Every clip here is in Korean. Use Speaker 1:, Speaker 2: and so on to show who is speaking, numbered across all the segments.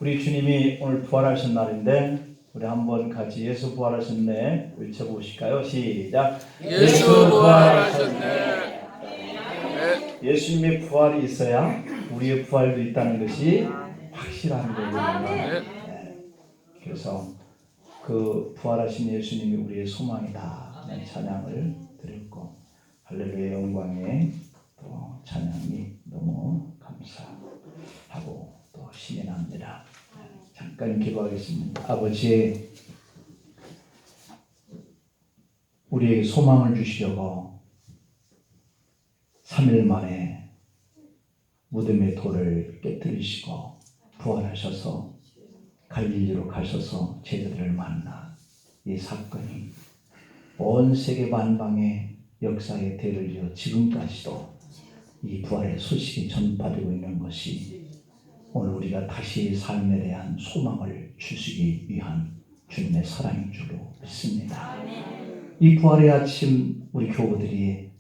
Speaker 1: 우리 주님이 오늘 부활하신 날인데 우리 한번 같이 예수 부활하셨네 외쳐보실까요? 시작.
Speaker 2: 예수 부활하셨네.
Speaker 1: 예수님의 부활이 있어야 우리의 부활도 있다는 것이 확실한 거거든요. 그래서 그 부활하신 예수님이 우리의 소망이다 하는 찬양을 드렸고, 할렐루야 영광에 또 찬양이 너무 감사하고 또 신이 납니다. 잠깐 기도하겠습니다. 아버지, 우리에게 소망을 주시려고 3일 만에 무덤의 돌을 깨뜨리시고 부활하셔서 갈릴리로 가셔서 제자들을 만나 이 사건이 온 세계 만방의 역사의 대를 이어 지금까지도 이 부활의 소식이 전파되고 있는 것이 오늘 우리가 다시 삶에 대한 소망을 주시기 위한 주님의 사랑인 줄로 믿습니다. 이 부활의 아침 우리 교우들이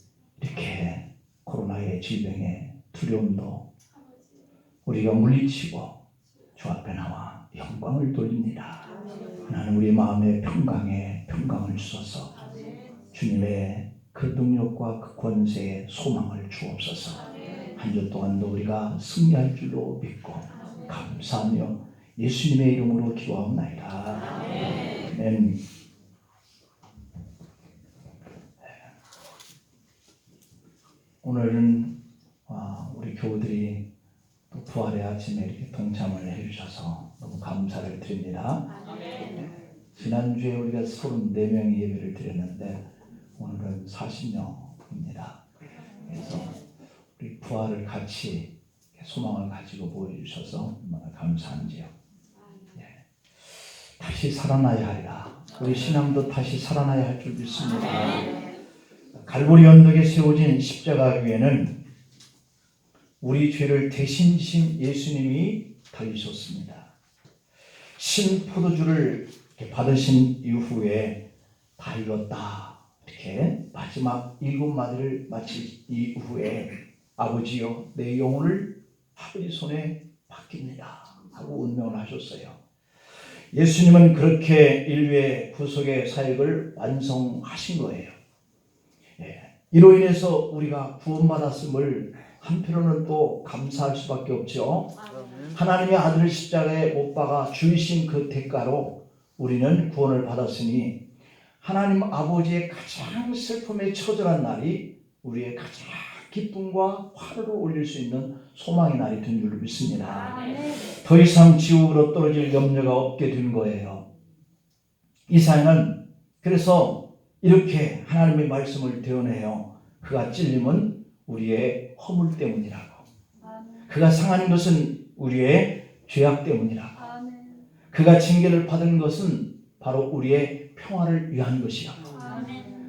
Speaker 1: 이렇게 코로나의 질병의 두려움도 우리가 물리치고 주 앞에 나와 영광을 돌립니다. 하나님, 우리 마음의 평강을 주소서. 주님의 그 능력과 그 권세에 소망을 주옵소서. 한 주 동안도 우리가 승리할 줄로 믿고 감사하며 예수님의 이름으로 기도하옵나이다. 아멘. 오늘은 우리 교우들이 또 부활의 아침에 이렇게 동참을 해주셔서 너무 감사를 드립니다. 지난주에 우리가 34명의 예배를 드렸는데 오늘은 40명입니다. 그래서 우리 부활을 같이 소망을 가지고 보여주셔서 얼마나 감사한지요. 다시 살아나야 하리라. 우리 신앙도 다시 살아나야 할 줄 믿습니다. 갈보리 언덕에 세워진 십자가 위에는 우리 죄를 대신 지신 예수님이 달리셨습니다. 신 포도주를 받으신 이후에 다 이뤘다, 이렇게 마지막 7마디를 마친 이후에 아버지여 내 영혼을 아버지 손에 맡깁니다 하고 운명을 하셨어요. 예수님은 그렇게 인류의 구속의 사역을 완성하신 거예요. 이로 인해서 우리가 구원받았음을 한편으로는 또 감사할 수밖에 없죠. 하나님의 아들을 십자가에 못 박아 죽이신 그 대가로 우리는 구원을 받았으니 하나님 아버지의 가장 슬픔에 처절한 날이 우리의 가장 기쁨과 화를 올릴 수 있는 소망의 날이 된 줄로 믿습니다. 더 이상 지옥으로 떨어질 염려가 없게 된 거예요. 이사야는 그래서 이렇게 하나님의 말씀을 대언해요. 그가 찔림은 우리의 허물 때문이라고. 그가 상한 것은 우리의 죄악 때문이라고. 그가 징계를 받은 것은 바로 우리의 평화를 위한 것이라고.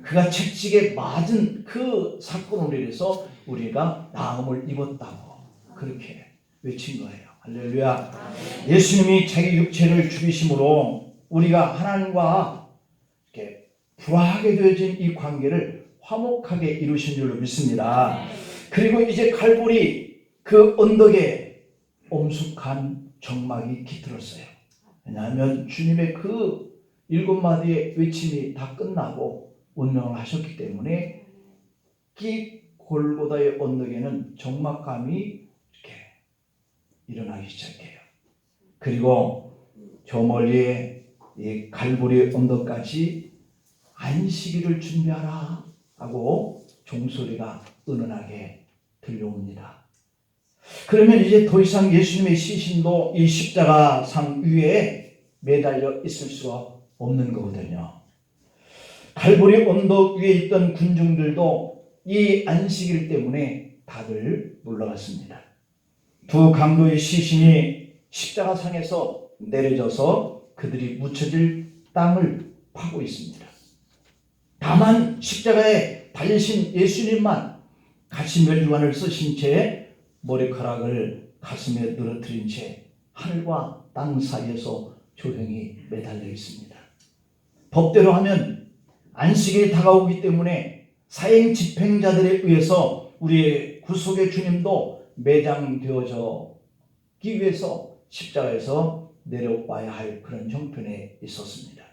Speaker 1: 그가 채찍에 맞은 그 사건으로 인해서 우리가 나음을 입었다고 그렇게 외친 거예요. 할렐루야. 예수님이 자기 육체를 죽이심으로 우리가 하나님과 이렇게 불화하게 되어진 이 관계를 화목하게 이루신 줄로 믿습니다. 그리고 이제 갈보리 그 언덕에 엄숙한 정막이 깃들었어요. 왜냐하면 주님의 그 7마디의 외침이 다 끝나고 운명을 하셨기 때문에 이 골고다의 언덕에는 정막감이 이렇게 일어나기 시작해요. 그리고 저 멀리에 이 갈보리 언덕까지 안식일을 준비하라 하고 종소리가 은은하게 들려옵니다. 그러면 이제 더 이상 예수님의 시신도 이 십자가 상 위에 매달려 있을 수가 없는 거거든요. 갈보리 언덕 위에 있던 군중들도 이 안식일 때문에 다들 물러갔습니다. 두 강도의 시신이 십자가 상에서 내려져서 그들이 묻혀질 땅을 파고 있습니다. 다만 십자가에 달리신 예수님만 가시 멸류관을 쓰신 채 머리카락을 가슴에 늘어뜨린 채 하늘과 땅 사이에서 조용히 매달려 있습니다. 법대로 하면 안식일이 다가오기 때문에 사형 집행자들에 의해서 우리의 구속의 주님도 매장되어지기 위해서 십자가에서 내려와야 할 그런 형편에 있었습니다.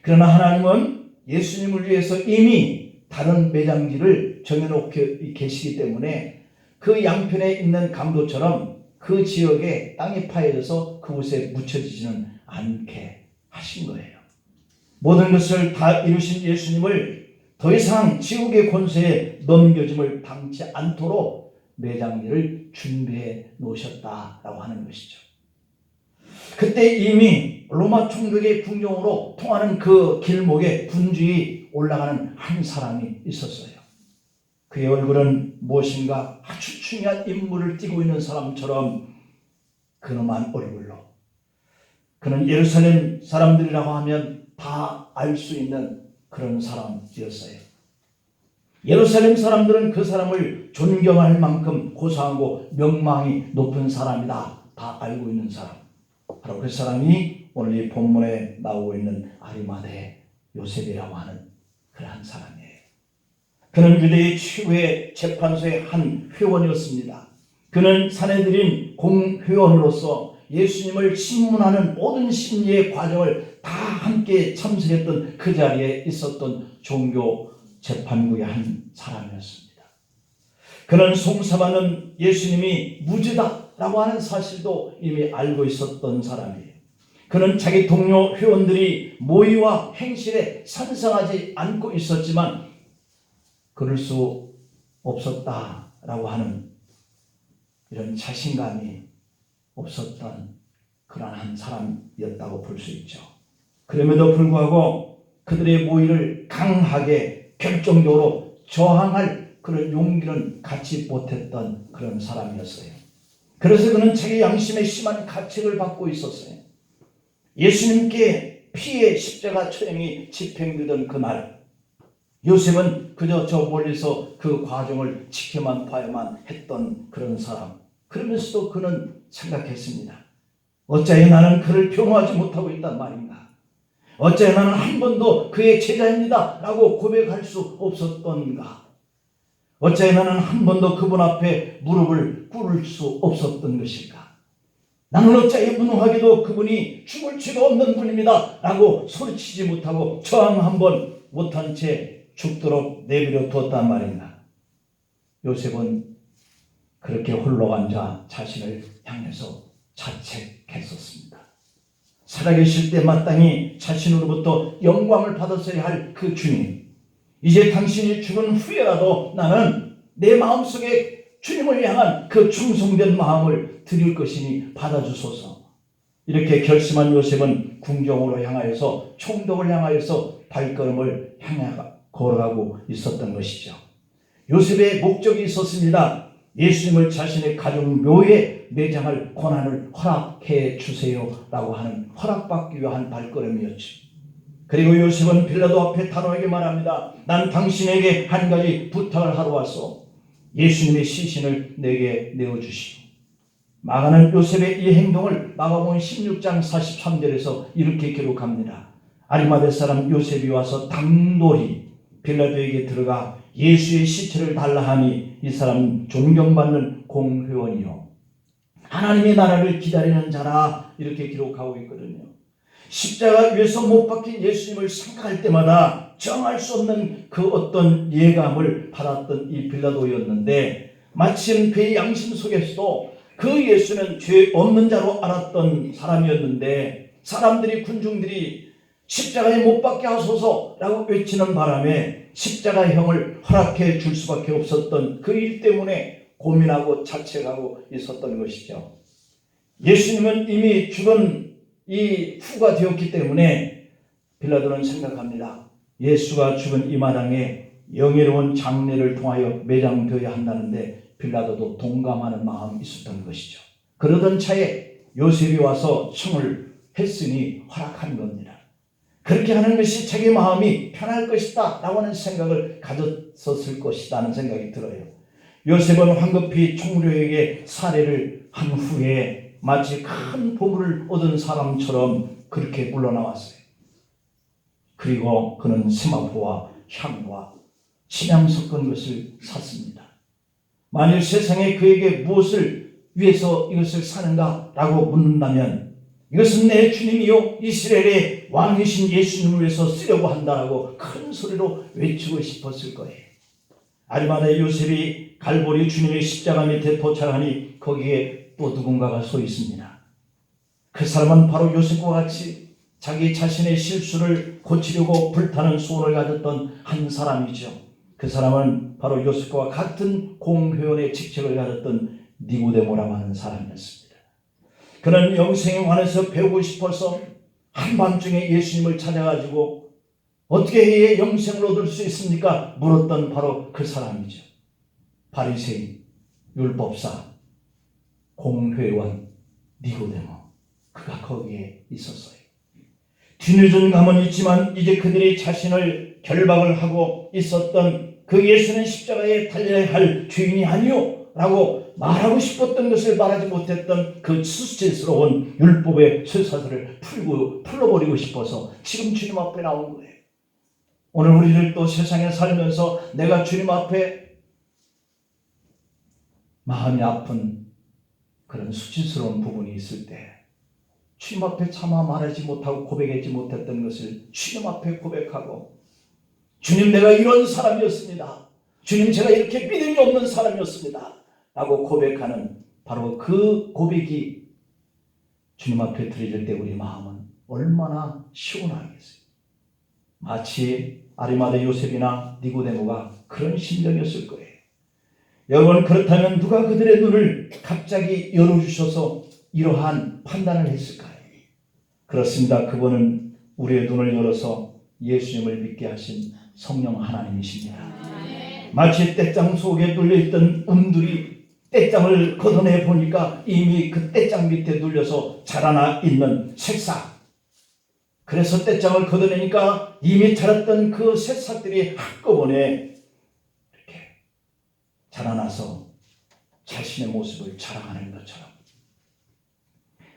Speaker 1: 그러나 하나님은 예수님을 위해서 이미 다른 매장지를 정해놓고 계시기 때문에 그 양편에 있는 강도처럼 그 지역에 땅이 파여져서 그곳에 묻혀지지는 않게 하신 거예요. 모든 것을 다 이루신 예수님을 더 이상 지옥의 권세에 넘겨짐을 당치 않도록 매장지를 준비해 놓으셨다라고 하는 것이죠. 그때 이미 로마 총독의 궁정으로 통하는 그 길목에 군주에 올라가는 한 사람이 있었어요. 그의 얼굴은 무엇인가 아주 중요한 인물을 띠고 있는 사람처럼 근엄한 얼굴로, 그는 예루살렘 사람들이라고 하면 다 알 수 있는 그런 사람이었어요. 예루살렘 사람들은 그 사람을 존경할 만큼 고상하고 명망이 높은 사람이다, 다 알고 있는 사람. 바로 그 사람이 오늘 이 본문에 나오고 있는 아리마대 요셉이라고 하는 그러한 사람이에요. 그는 유대의 최고의 재판소의 한 회원이었습니다. 그는 사내들인 공회원으로서 예수님을 신문하는 모든 심리의 과정을 다 함께 참석했던 그 자리에 있었던 종교 재판국의 한 사람이었습니다. 그는 송사받는 예수님이 무죄다라고 하는 사실도 이미 알고 있었던 사람이에요. 그는 자기 동료 회원들이 모의와 행실에 찬성하지 않고 있었지만 그럴 수 없었다라고 하는 이런 자신감이 없었던 그러한 한 사람이었다고 볼 수 있죠. 그럼에도 불구하고 그들의 모의를 강하게 결정적으로 저항할 그런 용기는 갖지 못했던 그런 사람이었어요. 그래서 그는 자기 양심에 심한 가책을 받고 있었어요. 예수님께 피의 십자가 처형이 집행되던 그날, 요셉은 그저 저 멀리서 그 과정을 지켜만 봐야만 했던 그런 사람. 그러면서도 그는 생각했습니다. 어찌하여 나는 그를 변호하지 못하고 있단 말인가? 어찌하여 나는 한 번도 그의 제자입니다 라고 고백할 수 없었던가? 어찌하여 나는 한 번도 그분 앞에 무릎을 꿇을 수 없었던 것일까? 나는 어찌하여 무능하게도 그분이 죽을 죄가 없는 분입니다 라고 소리치지 못하고 저항 한번 못한 채 죽도록 내버려 두었단 말인가? 요셉은 그렇게 홀로 앉아 자신을 향해서 자책했었습니다. 살아계실 때 마땅히 자신으로부터 영광을 받았어야 할 그 주님, 이제 당신이 죽은 후에라도 나는 내 마음속에 주님을 향한 그 충성된 마음을 드릴 것이니 받아주소서. 이렇게 결심한 요셉은 궁정으로 향하여서 총독을 향하여서 발걸음을 걸어가고 있었던 것이죠. 요셉의 목적이 있었습니다. 예수님을 자신의 가족 묘에 매장할 권한을 허락해 주세요 라고 하는 허락받기 위한 발걸음이었죠. 그리고 요셉은 빌라도 앞에 단호하게 말합니다. 난 당신에게 한 가지 부탁을 하러 왔소. 예수님의 시신을 내게 내어주시오. 마가는 요셉의 이 행동을 마가복음 16장 43절에서 이렇게 기록합니다. 아리마대 사람 요셉이 와서 당돌이 빌라도에게 들어가 예수의 시체를 달라 하니 이 사람은 존경받는 공회원이요 하나님의 나라를 기다리는 자라, 이렇게 기록하고 있거든요. 십자가 위에서 못 박힌 예수님을 생각할 때마다 정할 수 없는 그 어떤 예감을 받았던 이 빌라도였는데, 마침 그의 양심 속에서도 그 예수는 죄 없는 자로 알았던 사람이었는데, 사람들이, 군중들이 십자가에 못 박게 하소서라고 외치는 바람에 십자가형을 허락해 줄 수밖에 없었던 그 일 때문에 고민하고 자책하고 있었던 것이죠. 예수님은 이미 죽은 이 후가 되었기 때문에 빌라도는 생각합니다. 예수가 죽은 이 마당에 영예로운 장례를 통하여 매장되어야 한다는데 빌라도도 동감하는 마음이 있었던 것이죠. 그러던 차에 요셉이 와서 청을 했으니 허락한 겁니다. 그렇게 하는 것이 자기 마음이 편할 것이다 라고 하는 생각을 가졌었을 것이라는 생각이 들어요. 요셉은 황급히 총독에게 살해를 한 후에 마치 큰 보물을 얻은 사람처럼 그렇게 물러나왔어요. 그리고 그는 세마포와 향과 신향 섞은 것을 샀습니다. 만일 세상에 그에게 무엇을 위해서 이것을 사는가라고 묻는다면 이것은 내 주님이요 이스라엘의 왕이신 예수님을 위해서 쓰려고 한다라고 큰 소리로 외치고 싶었을 거예요. 아리마다의 요셉이 갈보리 주님의 십자가 밑에 도착하니 거기에 또 누군가가 서 있습니다. 그 사람은 바로 요셉과 같이 자기 자신의 실수를 고치려고 불타는 소원을 가졌던 한 사람이죠. 그 사람은 바로 요셉과 같은 공회원의 직책을 가졌던 니고데모라고 하는 사람이었습니다. 그는 영생에 관해서 배우고 싶어서 한밤중에 예수님을 찾아가지고 어떻게 해야 영생을 얻을 수 있습니까? 물었던 바로 그 사람이죠. 바리새인, 율법사, 공회원 니고데모, 그가 거기에 있었어요. 뒤늦은 감은 있지만 이제 그들이 자신을 결박을 하고 있었던 그 예수는 십자가에 달려야 할 주인이 아니요 라고 말하고 싶었던 것을 말하지 못했던 그 수치스러운 율법의 쇠사슬을 풀어버리고 싶어서 지금 주님 앞에 나온 거예요. 오늘 우리들도 세상에 살면서 내가 주님 앞에 마음이 아픈 그런 수치스러운 부분이 있을 때 주님 앞에 차마 말하지 못하고 고백하지 못했던 것을 주님 앞에 고백하고 주님 내가 이런 사람이었습니다. 주님 제가 이렇게 믿음이 없는 사람이었습니다. 라고 고백하는 바로 그 고백이 주님 앞에 드려질 때 우리 마음은 얼마나 시원하겠어요. 마치 아리마대 요셉이나 니고데모가 그런 심정이었을 거예요. 여러분 그렇다면 누가 그들의 눈을 갑자기 열어주셔서 이러한 판단을 했을까요? 그렇습니다. 그분은 우리의 눈을 열어서 예수님을 믿게 하신 성령 하나님이십니다. 마치 떼짱 속에 눌려있던 음들이 떼짱을 걷어내 보니까 이미 그 떼짱 밑에 눌려서 자라나 있는 새싹. 그래서 떼짱을 걷어내니까 이미 자랐던 그 새싹들이 한꺼번에 이렇게 자라나서 자신의 모습을 자랑하는 것처럼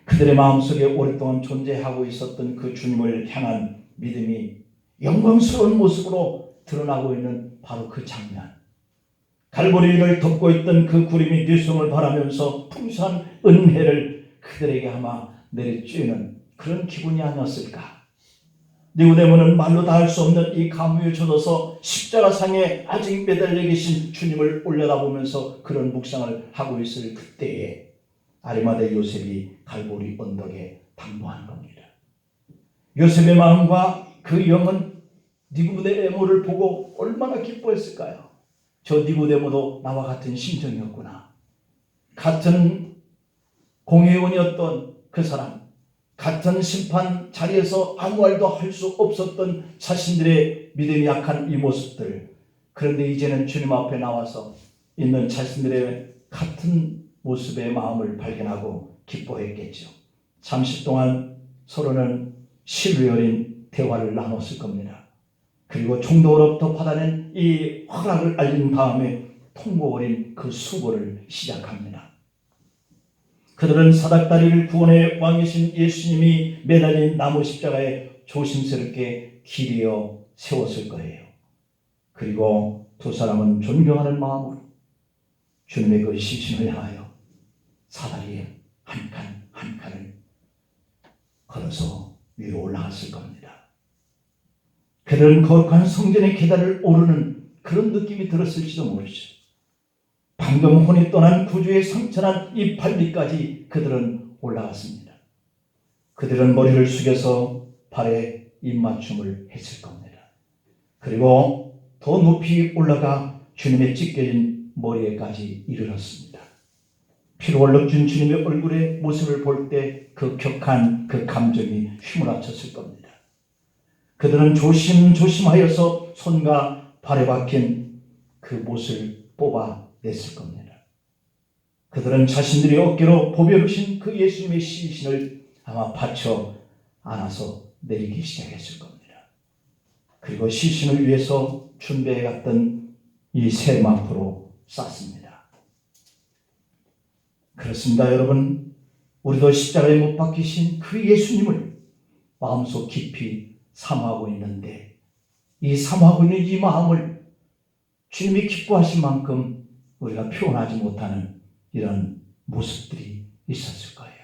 Speaker 1: 그들의 마음속에 오랫동안 존재하고 있었던 그 주님을 향한 믿음이 영광스러운 모습으로 드러나고 있는 바로 그 장면. 갈보리를 덮고 있던 그 구름이 뉘성을 바라면서 풍성한 은혜를 그들에게 아마 내리쬐는 그런 기분이 아니었을까. 니고데모는 말로 다 할 수 없는 이 감유에 젖어서 십자가상에 아직 매달려 계신 주님을 올려다보면서 그런 묵상을 하고 있을 그때에 아리마대 요셉이 갈보리 언덕에 당도한 겁니다. 요셉의 마음과 그 영은 니고데모를 보고 얼마나 기뻐했을까요? 저 니고데모도 나와 같은 심정이었구나. 같은 공회원이었던 그 사람, 같은 심판 자리에서 아무 말도 할 수 없었던 자신들의 믿음이 약한 이 모습들, 그런데 이제는 주님 앞에 나와서 있는 자신들의 같은 모습의 마음을 발견하고 기뻐했겠죠. 잠시 동안 서로는 신뢰 어린 대화를 나눴을 겁니다. 그리고 총독으로부터 받아낸 이 허락을 알린 다음에 통고 어린 그 수고를 시작합니다. 그들은 사닥다리를 구원의 왕이신 예수님이 매달린 나무 십자가에 조심스럽게 기리어 세웠을 거예요. 그리고 두 사람은 존경하는 마음으로 주님의 그 시신을 향하여 사다리에 한 칸 한 칸을 걸어서 위로 올라갔을 겁니다. 그들은 거룩한 성전의 계단을 오르는 그런 느낌이 들었을지도 모르죠. 방금 혼이 떠난 구주의 성천한 이 발밑까지 그들은 올라갔습니다. 그들은 머리를 숙여서 발에 입맞춤을 했을 겁니다. 그리고 더 높이 올라가 주님의 찢겨진 머리에까지 이르렀습니다. 피로 얼룩진 주님의 얼굴의 모습을 볼 때 그 격한 그 감정이 휘몰아쳤을 겁니다. 그들은 조심조심하여서 손과 발에 박힌 그 못을 뽑아냈을 겁니다. 그들은 자신들의 어깨로 보배로신 그 예수님의 시신을 아마 받쳐 안아서 내리기 시작했을 겁니다. 그리고 시신을 위해서 준비해갔던 이 세마포로 쌌습니다. 그렇습니다, 여러분. 우리도 십자가에 못 박히신 그 예수님을 마음속 깊이 사모하고 있는데 이 사모하고 있는 이 마음을 주님이 기뻐하신 만큼 우리가 표현하지 못하는 이런 모습들이 있었을 거예요.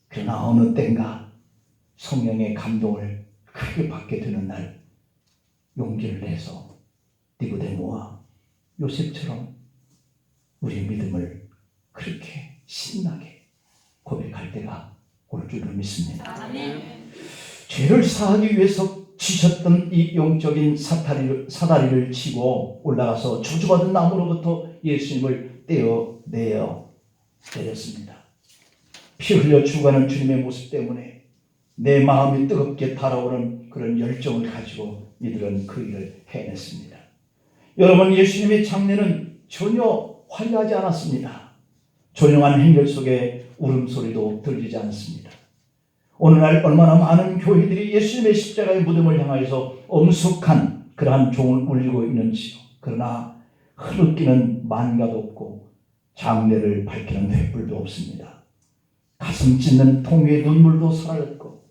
Speaker 1: 그러나 어느 땐가 성령의 감동을 크게 받게 되는 날 용기를 내서 니고데모와 요셉처럼 우리의 믿음을 그렇게 신나게 고백할 때가 올 줄로 믿습니다. 죄를 사하기 위해서 치셨던 이 영적인 사다리를 치고 올라가서 저주받은 나무로부터 예수님을 떼어내어 내렸습니다. 피 흘려 죽어가는 주님의 모습 때문에 내 마음이 뜨겁게 달아오른 그런 열정을 가지고 이들은 그 일을 해냈습니다. 여러분, 예수님의 장례는 전혀 화려하지 않았습니다. 조용한 행렬 속에 울음소리도 들리지 않습니다. 오늘날 얼마나 많은 교회들이 예수님의 십자가의 무덤을 향하여서 엄숙한 그러한 종을 울리고 있는지요. 그러나 흐느끼는 만가도 없고 장례를 밝히는 횃불도 없습니다. 가슴 찢는 통회의 눈물도 사라졌고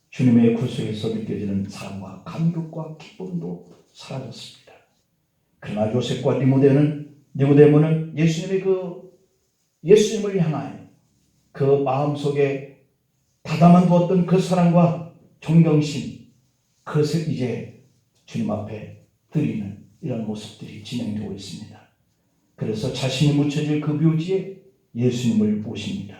Speaker 1: 주님의 구속에서 느껴지는 사랑과 감격과 기쁨도 사라졌습니다. 그러나 요셉과 니고데모는 예수님을 향하여 그 마음속에 다담아 두었던 그 사랑과 존경심, 그것을 이제 주님 앞에 드리는 이런 모습들이 진행되고 있습니다. 그래서 자신이 묻혀질 그 묘지에 예수님을 모십니다.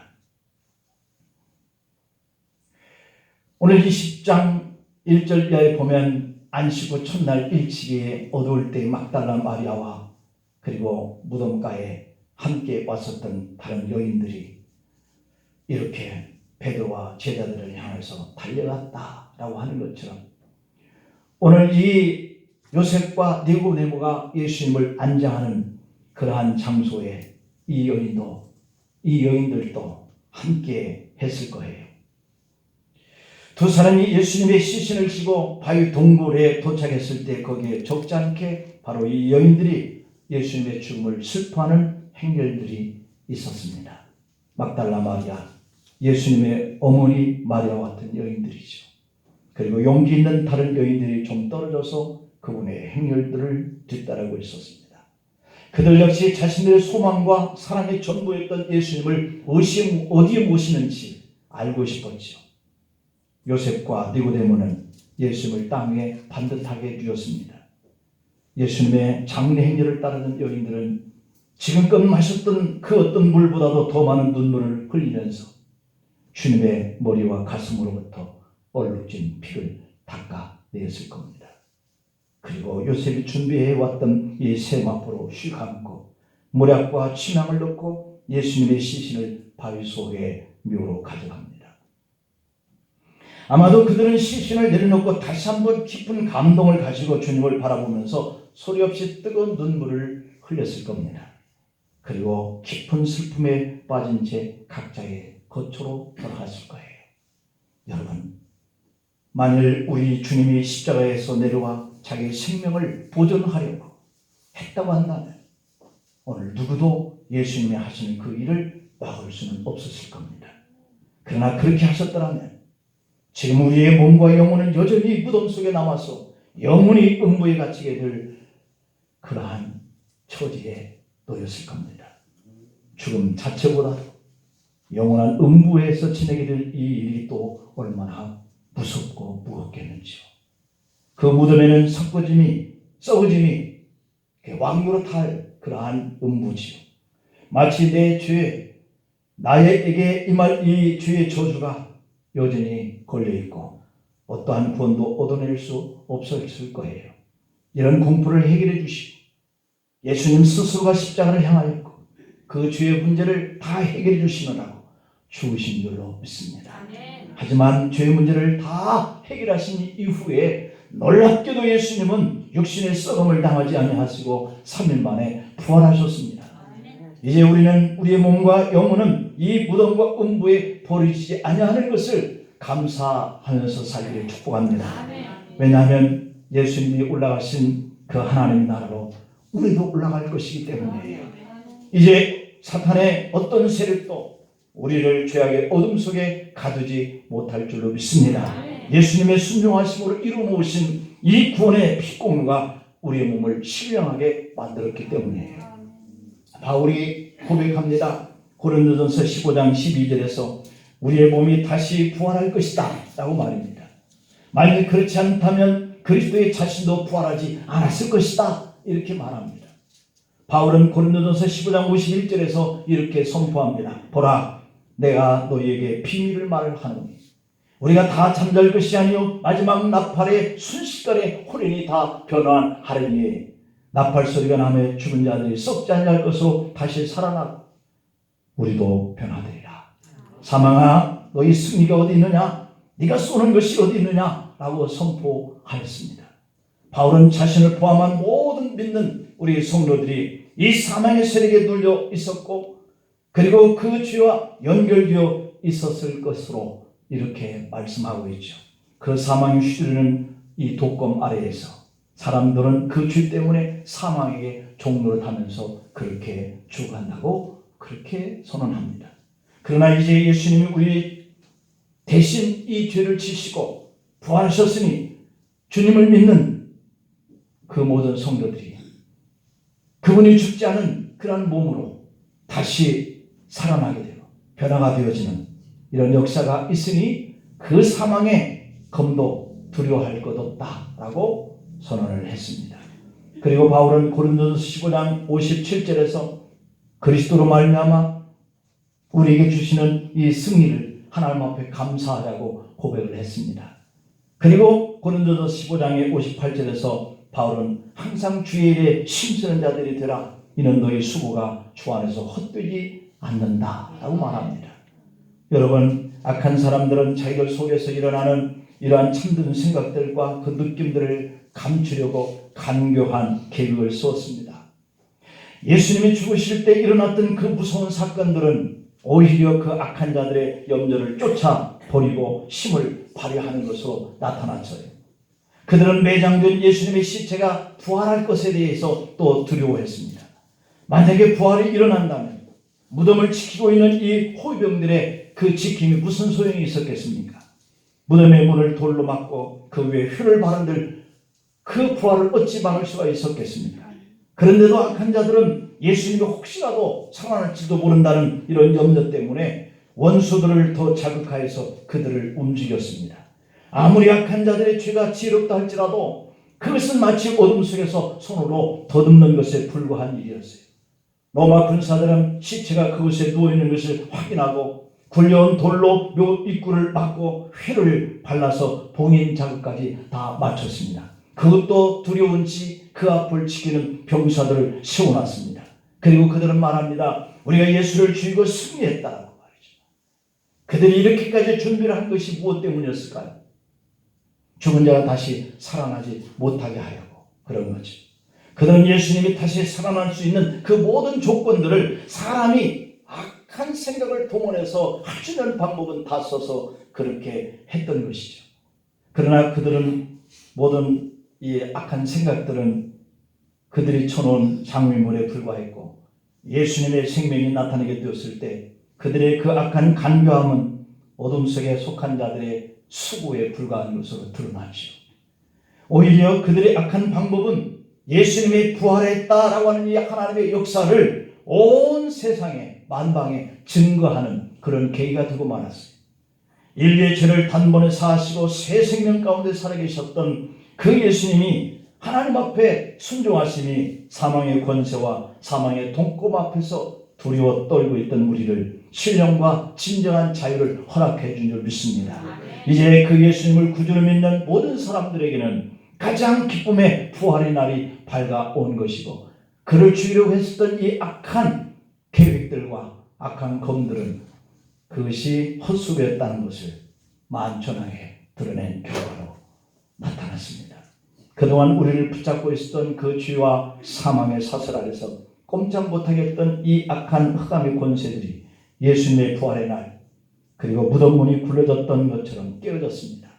Speaker 1: 오늘 20장 1절 이하에 보면 안식 후 첫날 일찍이 어두울 때 막달라 마리아와 그리고 무덤가에 함께 왔었던 다른 여인들이 이렇게 베드로와 제자들을 향해서 달려갔다라고 하는 것처럼 오늘 이 요셉과 니고데모가 예수님을 안장하는 그러한 장소에 이 여인들도 함께 했을 거예요. 두 사람이 예수님의 시신을 지고 바위 동굴에 도착했을 때 거기에 적지 않게 바로 이 여인들이 예수님의 죽음을 슬퍼하는 행렬들이 있었습니다. 막달라 마리아, 예수님의 어머니 마리아와 같은 여인들이죠. 그리고 용기 있는 다른 여인들이 좀 떨어져서 그분의 행렬들을 뒤따르고 있었습니다. 그들 역시 자신들의 소망과 사랑의 전부였던 예수님을 어디에 모시는지 알고 싶었죠. 요셉과 니고데모는 예수님을 땅 위에 반듯하게 누웠습니다. 예수님의 장례 행렬을 따르는 여인들은 지금껏 마셨던 그 어떤 물보다도 더 많은 눈물을 흘리면서 주님의 머리와 가슴으로부터 얼룩진 피를 닦아내었을 겁니다. 그리고 요셉이 준비해왔던 이 세마포로 휘감고 모략과 침향을 넣고 예수님의 시신을 바위 속에 묘로 가져갑니다. 아마도 그들은 시신을 내려놓고 다시 한번 깊은 감동을 가지고 주님을 바라보면서 소리 없이 뜨거운 눈물을 흘렸을 겁니다. 그리고 깊은 슬픔에 빠진 채 각자의 거처로 돌아갔을 거예요. 여러분, 만일 우리 주님이 십자가에서 내려와 자기의 생명을 보존하려고 했다고 한다면 오늘 누구도 예수님이 하시는 그 일을 막을 수는 없었을 겁니다. 그러나 그렇게 하셨더라면 지금 우리의 몸과 영혼은 여전히 무덤 속에 남아서 영원히 음부에 갇히게 될 그러한 처지에 놓였을 겁니다. 죽음 자체보다 영원한 음부에서 지내게 될 이 일이 또 얼마나 무섭고 무겁겠는지요. 그 무덤에는 썩어짐이 왕노로 탈 그러한 음부지요. 마치 내 죄, 나에게 임할 이 죄의 저주가 여전히 걸려있고 어떠한 구원도 얻어낼 수 없었을 거예요. 이런 공포를 해결해 주시고 예수님 스스로가 십자가를 향하였고 그 죄의 문제를 다 해결해 주시느라고 죽으신 줄로 믿습니다. 하지만 죄의 문제를 다 해결하신 이후에 놀랍게도 예수님은 육신의 썩음을 당하지 아니하시고 3일 만에 부활하셨습니다. 이제 우리는 우리의 몸과 영혼은 이 무덤과 음부에 버리지 아니하는 것을 감사하면서 살기를 축복합니다. 왜냐하면 예수님이 올라가신 그 하나님 나라로 우리도 올라갈 것이기 때문이에요. 이제 사탄의 어떤 세력도 우리를 죄악의 어둠 속에 가두지 못할 줄로 믿습니다. 예수님의 순종하심으로 이루어놓으신 이 구원의 피공로가 우리의 몸을 신령하게 만들었기 때문이에요. 바울이 고백합니다. 고린도전서 15장 12절에서 우리의 몸이 다시 부활할 것이다 라고 말입니다. 만약 그렇지 않다면 그리스도의 자신도 부활하지 않았을 것이다 이렇게 말합니다. 바울은 고린도전서 15장 51절에서 이렇게 선포합니다. 보라, 내가 너희에게 비밀을 말하노니 우리가 다 잠잘 것이 아니요 마지막 나팔의 순식간에 호련히 다 변화하리니 나팔 소리가 나며 죽은 자들이 썩지 아니할 것으로 다시 살아나고 우리도 변화되리라. 사망아, 너희 승리가 어디 있느냐? 네가 쏘는 것이 어디 있느냐? 라고 선포하였습니다. 바울은 자신을 포함한 모든 믿는 우리 성도들이 이 사망의 세력에 눌려 있었고 그리고 그 죄와 연결되어 있었을 것으로 이렇게 말씀하고 있죠. 그 사망이 휘두르는 이 독검 아래에서 사람들은 그 죄 때문에 사망에게 종노릇하면서 그렇게 죽어간다고 그렇게 선언합니다. 그러나 이제 예수님이 우리 대신 이 죄를 지시고 부활하셨으니 주님을 믿는 그 모든 성도들이 그분이 죽지 않은 그런 몸으로 다시 살아나게 되고 변화가 되어지는 이런 역사가 있으니 그 사망의 검도 두려워할 것 없다라고 선언을 했습니다. 그리고 바울은 고린도전서 15장 57절에서 그리스도로 말미암아 우리에게 주시는 이 승리를 하나님 앞에 감사하라고 고백을 했습니다. 그리고 고린도전서 15장의 58절에서 바울은 항상 주의 일에 힘쓰는 자들이 되라. 이는 너희 수고가 주 안에서 헛되지 않는다라고 말합니다. 여러분, 악한 사람들은 자기들 속에서 일어나는 이러한 참든 생각들과 그 느낌들을 감추려고 간교한 계획을 세웠습니다. 예수님이 죽으실 때 일어났던 그 무서운 사건들은 오히려 그 악한 자들의 염려를 쫓아버리고 힘을 발휘하는 것으로 나타났어요. 그들은 매장된 예수님의 시체가 부활할 것에 대해서 또 두려워했습니다. 만약에 부활이 일어난다면 무덤을 지키고 있는 이 호위병들의 그 지킴이 무슨 소용이 있었겠습니까? 무덤의 문을 돌로 막고 그 위에 휘를 바른들 그 부활을 어찌 막을 수가 있었겠습니까? 그런데도 악한 자들은 예수님이 혹시라도 살아날지도 모른다는 이런 염려 때문에 원수들을 더 자극하여서 그들을 움직였습니다. 아무리 악한 자들의 죄가 지혜롭다 할지라도 그것은 마치 어둠 속에서 손으로 더듬는 것에 불과한 일이었어요. 로마 군사들은 시체가 그곳에 누워있는 것을 확인하고 굴려온 돌로 묘 입구를 막고 휘를 발라서 봉인 자극까지 다 마쳤습니다. 그것도 두려운지 그 앞을 지키는 병사들을 세워놨습니다. 그리고 그들은 말합니다. 우리가 예수를 죽이고 승리했다라고 말이죠. 그들이 이렇게까지 준비를 한 것이 무엇 때문이었을까요? 죽은 자가 다시 살아나지 못하게 하려고 그런 거죠. 그들은 예수님이 다시 살아날 수 있는 그 모든 조건들을 사람이 악한 생각을 동원해서 할 수 있는 방법은 다 써서 그렇게 했던 것이죠. 그러나 그들은 모든 이 악한 생각들은 그들이 쳐놓은 장미물에 불과했고 예수님의 생명이 나타나게 되었을 때 그들의 그 악한 간교함은 어둠 속에 속한 자들의 수고에 불과한 것으로 드러나죠. 오히려 그들의 악한 방법은 예수님이 부활했다라고 하는 이 하나님의 역사를 온 세상에 만방에 증거하는 그런 계기가 되고 말았어요. 인류의 죄를 단번에 사하시고 새 생명 가운데 살아계셨던 그 예수님이 하나님 앞에 순종하심이 사망의 권세와 사망의 동검 앞에서 두려워 떨고 있던 우리를 신령과 진정한 자유를 허락해 준 줄 믿습니다. 이제 그 예수님을 구주로 믿는 모든 사람들에게는 가장 기쁨의 부활의 날이 밝아온 것이고 그를 죽이려고 했었던 이 악한 계획들과 악한 검들은 그것이 헛수고였다는 것을 만천하게 드러낸 결과로 나타났습니다. 그동안 우리를 붙잡고 있었던 그 죄와 사망의 사슬 아래서 꼼짝 못하게 했던 이 악한 흑암의 권세들이 예수님의 부활의 날 그리고 무덤 문이 굴러졌던 것처럼 깨어졌습니다.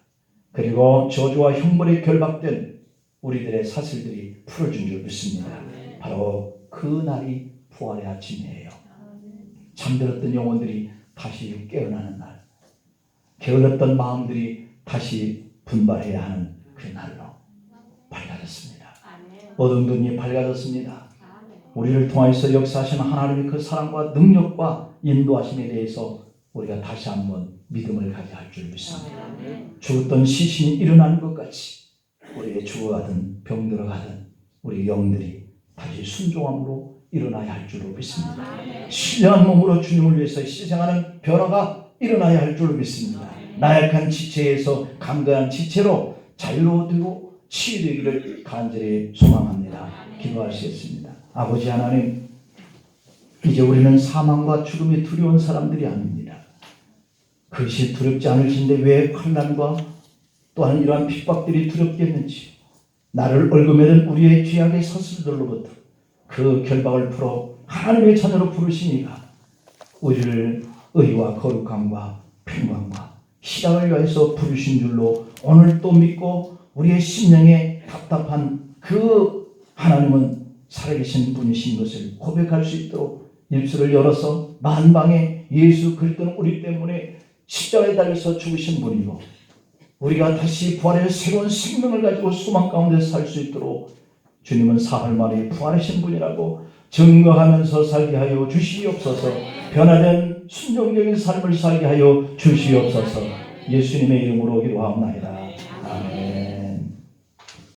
Speaker 1: 그리고 저주와 형벌에 결박된 우리들의 사슬들이 풀어준 줄 믿습니다. 바로 그 날이 부활의 아침이에요. 잠들었던 영혼들이 다시 깨어나는 날, 게을렀던 마음들이 다시 분발해야 하는 그 날로 밝아졌습니다. 어둠 눈이 밝아졌습니다. 우리를 통하여서 역사하시는 하나님의 그 사랑과 능력과 인도하심에 대해서 우리가 다시 한번 믿음을 가져야 할 줄 믿습니다. 죽었던 시신이 일어나는 것 같이 우리의 죽어가든 병들어가든 우리 영들이 다시 순종함으로 일어나야 할 줄로 믿습니다. 신령한 몸으로 주님을 위해서 희생하는 변화가 일어나야 할 줄로 믿습니다. 나약한 지체에서 강건한 지체로 자유로워지고 치유되기를 간절히 소망합니다. 기도하시겠습니다. 아버지 하나님, 이제 우리는 사망과 죽음이 두려운 사람들이 아닙니다. 그것이 두렵지 않으신데 왜 환난과 또한 이러한 핍박들이 두렵겠는지, 나를 얽어매는 우리의 죄악의 서슬들로부터 그 결박을 풀어 하나님의 자녀로 부르시니가 우리를 의와 거룩함과 평강과 희락을 위하여서 부르신 줄로 오늘 또 믿고 우리의 심령에 답답한 그 하나님은 살아계신 분이신 것을 고백할 수 있도록 입술을 열어서 만방에 예수 그리스도는 우리 때문에 십자가에 달려서 죽으신 분이고 우리가 다시 부활해 새로운 생명을 가지고 소망 가운데 살 수 있도록 주님은 사흘 만에 부활하신 분이라고 증거하면서 살게 하여 주시옵소서. 변화된 순종적인 삶을 살게 하여 주시옵소서. 예수님의 이름으로 기도하옵나이다. 아멘.